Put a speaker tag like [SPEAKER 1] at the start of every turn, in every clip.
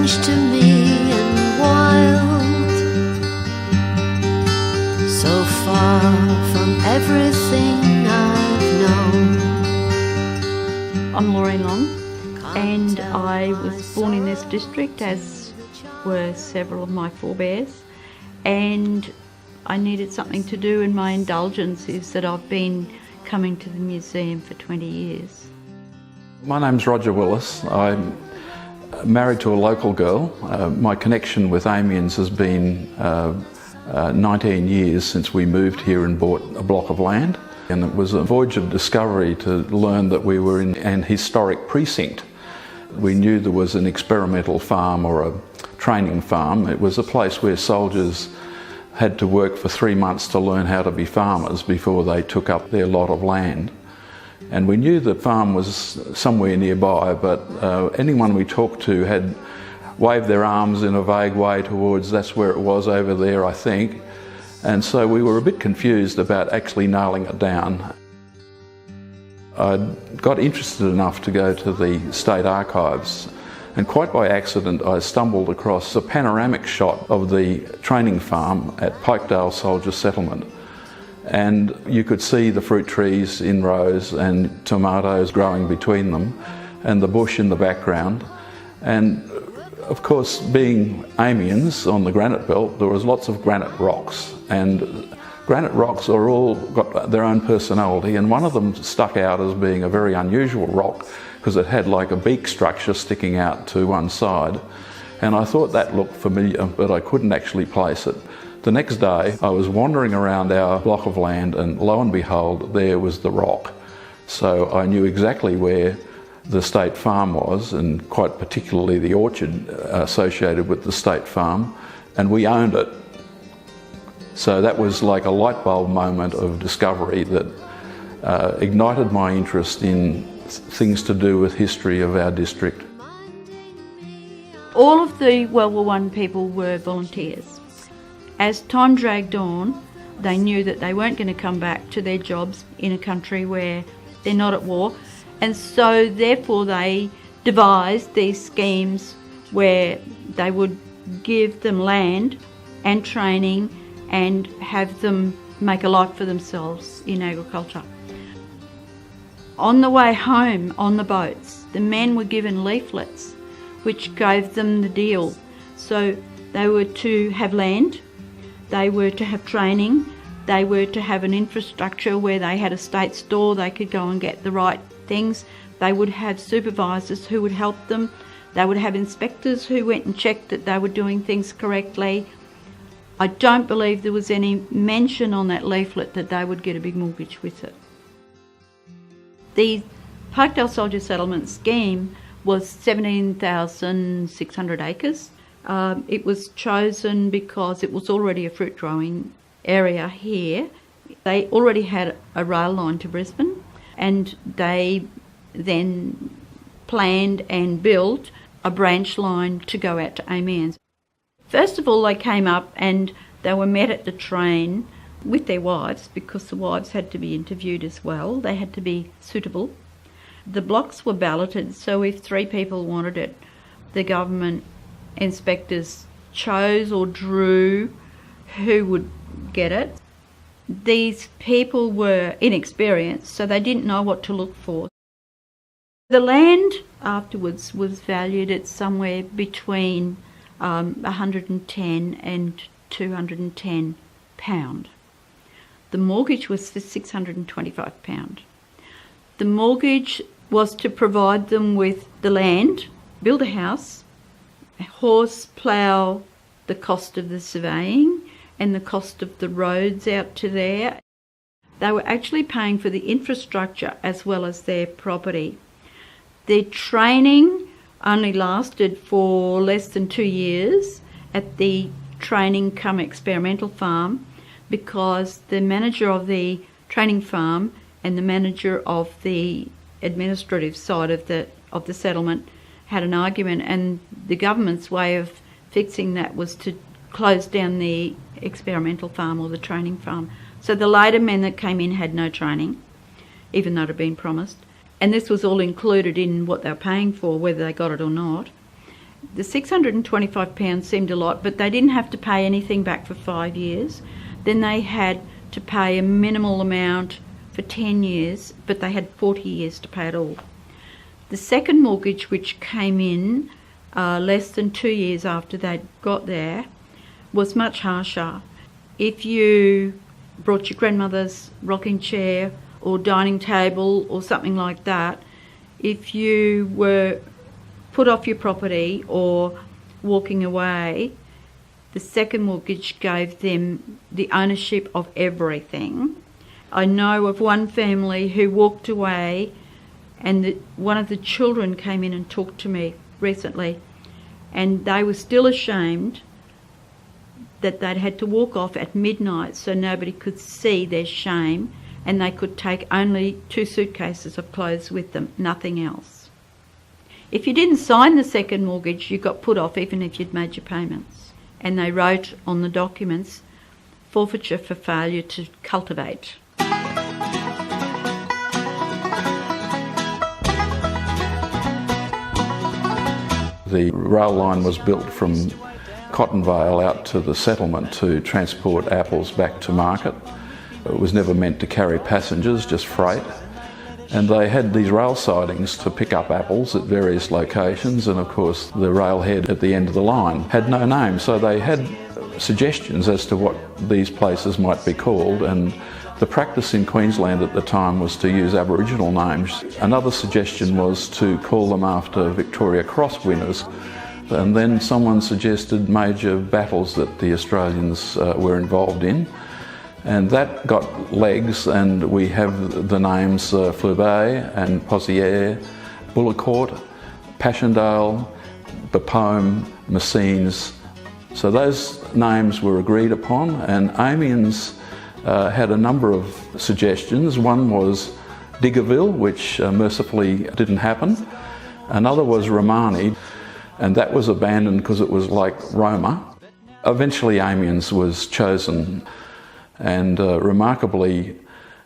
[SPEAKER 1] strange to me and wild, so far from everything I've known.
[SPEAKER 2] I'm Maureen Long, and I was born in this district, as were several of my forebears, and I needed something to do, and my indulgence is that I've been coming to the museum for 20 years.
[SPEAKER 3] My name's Roger Willis. I'm married to a local girl. My connection with Amiens has been 19 years since we moved here and bought a block of land. And it was a voyage of discovery to learn that we were in an historic precinct. We knew there was an experimental farm or a training farm. It was a place where soldiers had to work for 3 months to learn how to be farmers before they took up their lot of land. And we knew the farm was somewhere nearby, but anyone we talked to had waved their arms in a vague way towards that's where it was over there, I think. And so we were a bit confused about actually nailing it down. I got interested enough to go to the State Archives, and quite by accident I stumbled across a panoramic shot of the training farm at Pikedale Soldier Settlement. And you could see the fruit trees in rows and tomatoes growing between them and the bush in the background. And of course, being Amiens on the granite belt, there was lots of granite rocks, and granite rocks are all got their own personality, and one of them stuck out as being a very unusual rock because it had like a beak structure sticking out to one side. And I thought that looked familiar, but I couldn't actually place it. The next day I was wandering around our block of land, and lo and behold, there was the rock. So I knew exactly where the state farm was, and quite particularly the orchard associated with the state farm, and we owned it. So that was like a light bulb moment of discovery that ignited my interest in things to do with history of our district.
[SPEAKER 2] All of the World War I people were volunteers. As time dragged on, they knew that they weren't going to come back to their jobs in a country where they're not at war, and so therefore they devised these schemes where they would give them land and training and have them make a life for themselves in agriculture. On the way home on the boats, the men were given leaflets which gave them the deal. So they were to have land, they were to have training, they were to have an infrastructure where they had a state store, they could go and get the right things. They would have supervisors who would help them. They would have inspectors who went and checked that they were doing things correctly. I don't believe there was any mention on that leaflet that they would get a big mortgage with it. The Pikedale Soldier Settlements Scheme was 17,600 acres. It was chosen because it was already a fruit growing area here. They already had a rail line to Brisbane, and they then planned and built a branch line to go out to Amiens. First of all, they came up and they were met at the train with their wives, because the wives had to be interviewed as well. They had to be suitable. The blocks were balloted, so if 3 people wanted it, the government inspectors chose or drew who would get it. These people were inexperienced, so they didn't know what to look for. The land afterwards was valued at somewhere between 110 and 210 pound. The mortgage was for £625. The mortgage was to provide them with the land, build a house, a horse plough, the cost of the surveying and the cost of the roads out to there. They were actually paying for the infrastructure as well as their property. Their training only lasted for less than 2 years at the training cum experimental farm, because the manager of the training farm and the manager of the administrative side of the settlement had an argument, and the government's way of fixing that was to close down the experimental farm or the training farm. So the later men that came in had no training, even though it had been promised. And this was all included in what they were paying for, whether they got it or not. The £625 seemed a lot, but they didn't have to pay anything back for 5 years. Then they had to pay a minimal amount for 10 years, but they had 40 years to pay it all. The second mortgage, which came in less than 2 years after they'd got there, was much harsher. If you brought your grandmother's rocking chair or dining table or something like that, if you were put off your property or walking away, the second mortgage gave them the ownership of everything. I know of one family who walked away, and one of the children came in and talked to me recently, and they were still ashamed that they'd had to walk off at midnight so nobody could see their shame, and they could take only 2 suitcases of clothes with them, nothing else. If you didn't sign the second mortgage, you got put off even if you'd made your payments. And they wrote on the documents, forfeiture for failure to cultivate.
[SPEAKER 3] The rail line was built from Cottonvale out to the settlement to transport apples back to market. It was never meant to carry passengers, just freight. And they had these rail sidings to pick up apples at various locations, and of course the railhead at the end of the line had no name, so they had suggestions as to what these places might be called, and the practice in Queensland at the time was to use Aboriginal names. Another suggestion was to call them after Victoria Cross winners, and then someone suggested major battles that the Australians were involved in. And that got legs, and we have the names Fleurbaix and Pozieres, Bullecourt, Passchendaele, Bapaume, Messines. So those names were agreed upon, and Amiens had a number of suggestions. One was Diggerville, which mercifully didn't happen. Another was Romani, and that was abandoned because it was like Roma. Eventually Amiens was chosen. And remarkably,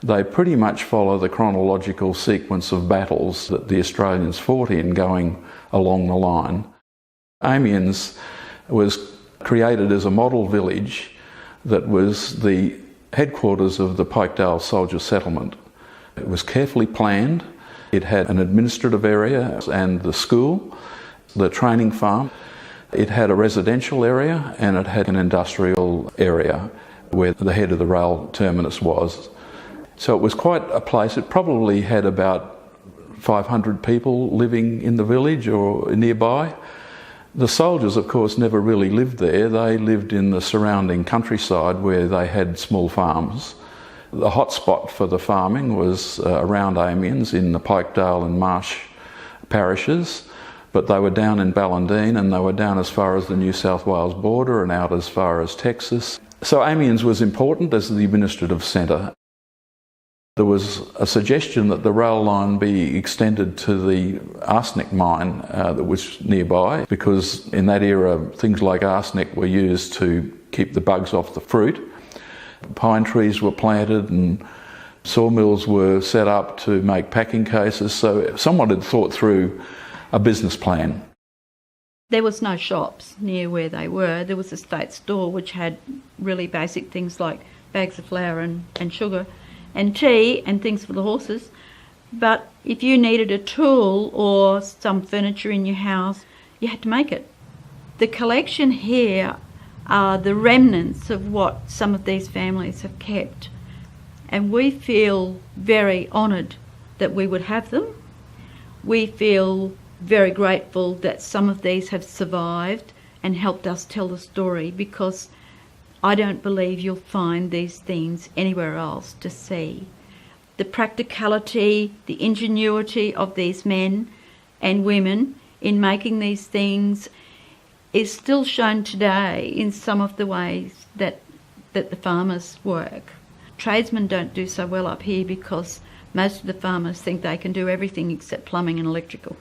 [SPEAKER 3] they pretty much follow the chronological sequence of battles that the Australians fought in going along the line. Amiens was created as a model village that was the headquarters of the Pikedale Soldier Settlement. It was carefully planned. It had an administrative area and the school, the training farm. It had a residential area and it had an industrial area where the head of the rail terminus was. So it was quite a place. It probably had about 500 people living in the village or nearby. The soldiers, of course, never really lived there. They lived in the surrounding countryside where they had small farms. The hot spot for the farming was around Amiens in the Pikedale and Marsh parishes, but they were down in Ballindine and they were down as far as the New South Wales border and out as far as Texas. So Amiens was important as the administrative centre. There was a suggestion that the rail line be extended to the arsenic mine that was nearby, because in that era things like arsenic were used to keep the bugs off the fruit. Pine trees were planted and sawmills were set up to make packing cases, so someone had thought through a business plan.
[SPEAKER 2] There was no shops near where they were. There was a state store which had really basic things like bags of flour and sugar and tea and things for the horses. But if you needed a tool or some furniture in your house, you had to make it. The collection here are the remnants of what some of these families have kept. And we feel very honoured that we would have them. We feel very grateful that some of these have survived and helped us tell the story, because I don't believe you'll find these things anywhere else to see. The practicality, the ingenuity of these men and women in making these things is still shown today in some of the ways that the farmers work. Tradesmen don't do so well up here because most of the farmers think they can do everything except plumbing and electrical.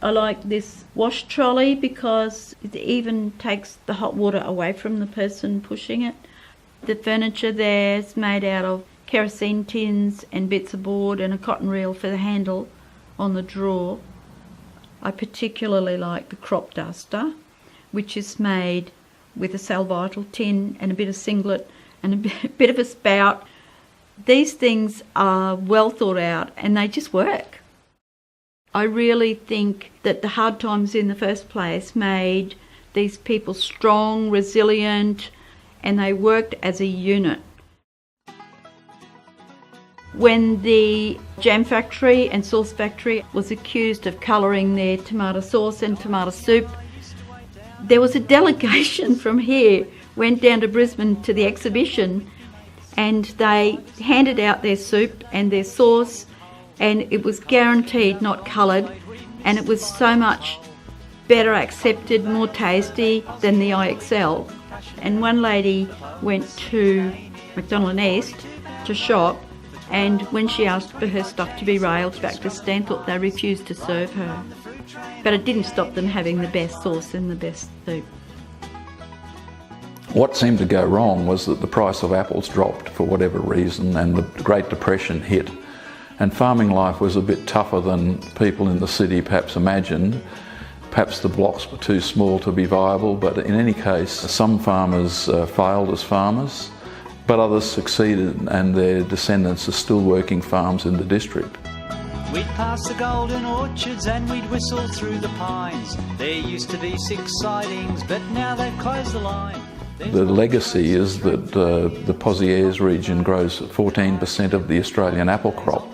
[SPEAKER 2] I like this wash trolley because it even takes the hot water away from the person pushing it. The furniture there is made out of kerosene tins and bits of board and a cotton reel for the handle on the drawer. I particularly like the crop duster, which is made with a salvital tin and a bit of singlet and a bit of a spout. These things are well thought out and they just work. I really think that the hard times in the first place made these people strong, resilient, and they worked as a unit. When the jam factory and sauce factory was accused of colouring their tomato sauce and tomato soup, there was a delegation from here went down to Brisbane to the exhibition, and they handed out their soup and their sauce, and it was guaranteed not coloured, and it was so much better accepted, more tasty than the IXL. And one lady went to McDonald East to shop, and when she asked for her stuff to be railed back to Stanthorpe, they refused to serve her. But it didn't stop them having the best sauce and the best soup.
[SPEAKER 3] What seemed to go wrong was that the price of apples dropped for whatever reason, and the Great Depression hit. And farming life was a bit tougher than people in the city perhaps imagined. Perhaps the blocks were too small to be viable, but in any case, some farmers failed as farmers, but others succeeded, and their descendants are still working farms in the district.
[SPEAKER 4] We'd pass the golden orchards and we'd whistle through the pines. There used to be 6 sidings, but now they've closed the line.
[SPEAKER 3] The legacy is that the Pozieres region grows 14% of the Australian apple crop,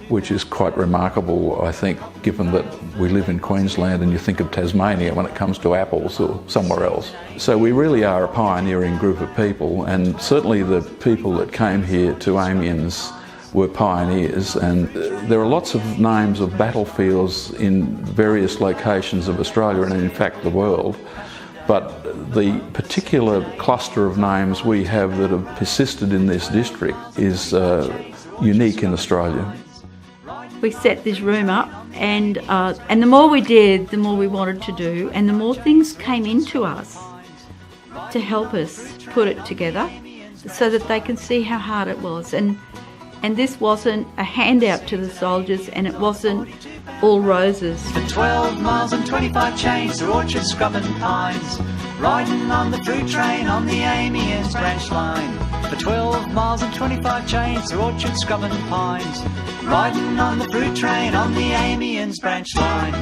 [SPEAKER 3] which is quite remarkable, I think, given that we live in Queensland and you think of Tasmania when it comes to apples or somewhere else. So we really are a pioneering group of people, and certainly the people that came here to Amiens were pioneers, and there are lots of names of battlefields in various locations of Australia and in fact the world. But the particular cluster of names we have that have persisted in this district is unique in Australia.
[SPEAKER 2] We set this room up, and the more we did, the more we wanted to do, and the more things came into us to help us put it together so that they can see how hard it was. And this wasn't a handout to the soldiers, and it wasn't all roses.
[SPEAKER 4] For 12 miles and 25 chains through orchards, scrub and pines, riding on the fruit train on the Amiens branch line. For 12 miles and 25 chains through orchards, scrub and pines, riding on the fruit train on the Amiens branch line.